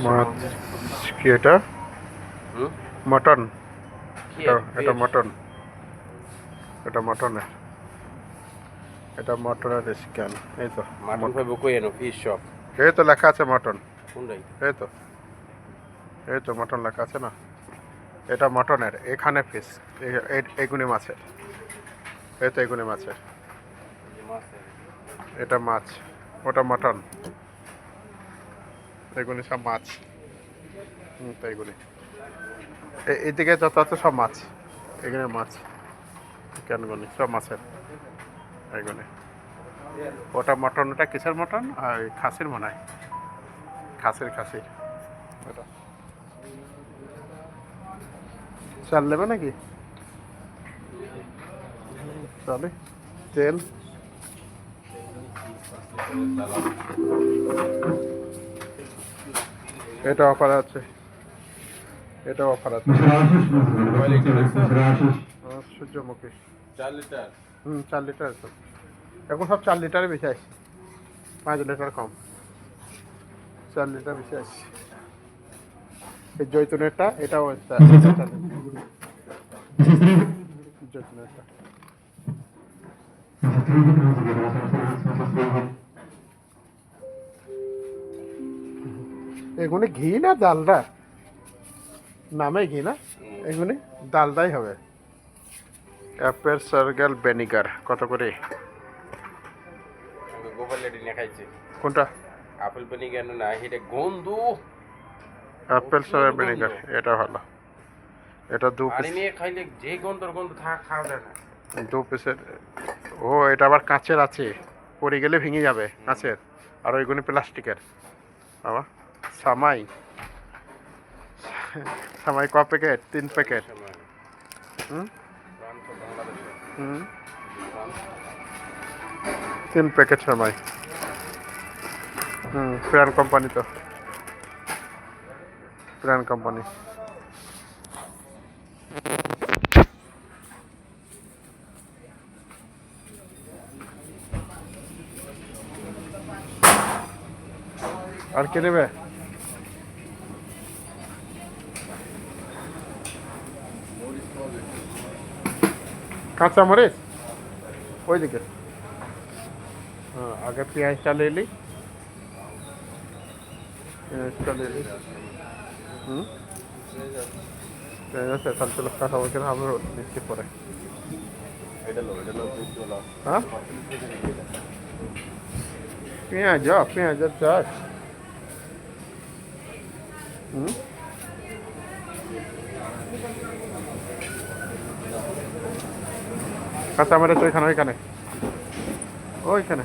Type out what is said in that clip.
মাছ কি এটা? মটন। এটা মটন। এটা মটনের। এটা মটনের স্ক্যান। এই তো মাটন পাইব কই এনো ফিশ শপ। এই তো লেখা আছে মটন। কোনটাই? এই তো মটন লেখা আছে না। এটা মটনের, এখানে ফিশ। এগুনি মাছের। এই তো এগুনি মাছের। এটা মাছ, ওটা মটন। এগুলি সব মাছ। তো এগুলি এইদিকে যত আছে সব মাছ। এখানে মাছ কেনগুলি সব মাছের। এগুলি ওটা মটন, ওটা কিসের মটন? আর খাসির মনে হয়। খাসির ওটা চাল নেবে নাকি? চলে তেল। এটা অফার আছে। এটা অফার আছে। সূর্যমুখী 4 লিটার। 4 লিটার আছে। এখন সব 4 লিটারে বেশি আসছে, 5 লিটার কম। 4 লিটার বেশি আসছে। এই জৈতুনেরটা, এটাও 4 লিটার। জৈতুনেরটা এগুলি ঘি না ডালডা? নামে ঘি না, এগুলি ডালডাই হবে। অ্যাপেল সার্গেল ভিনেগার কত করে? গোপাল লেডি না খাইছে। কোনটা? আপেল ভিনেগার না, এটা গন্ধ। অ্যাপেল সার্গেল ভিনেগার, এটা ভালো। এটা 2 পানি পিস। নিয়ে খাইলে যে গন্ধর গন্ধ খাওয়া যায় না। 2 পিসের। ও এটা আবার কাঁচের আছে, পড়ে গেলে ভেঙে যাবে কাঁচের। আর ওইগুলি প্লাস্টিকের। বাবা সামাই। সামাই ক প্যাকেট? 3 প্যাকেট। হুম হুম 3 প্যাকেট সামাই। প্রাণ কোম্পানি তো, প্রাণ কোম্পানি। আর কে নেবে? কাঁচা মরিচ ওইদিকে। হ্যাঁ আগে পেঁয়াজটা নিলি। পেঁয়াজটা নিলি। পেঁয়াজ আছে, তাহলে চলো কাঁচা মরিচের আমরা নিচ্ছি পরে। হ্যাঁ পেঁয়াজের চাষ। কাঁচা মরিচ ওইখানে ওইখানে।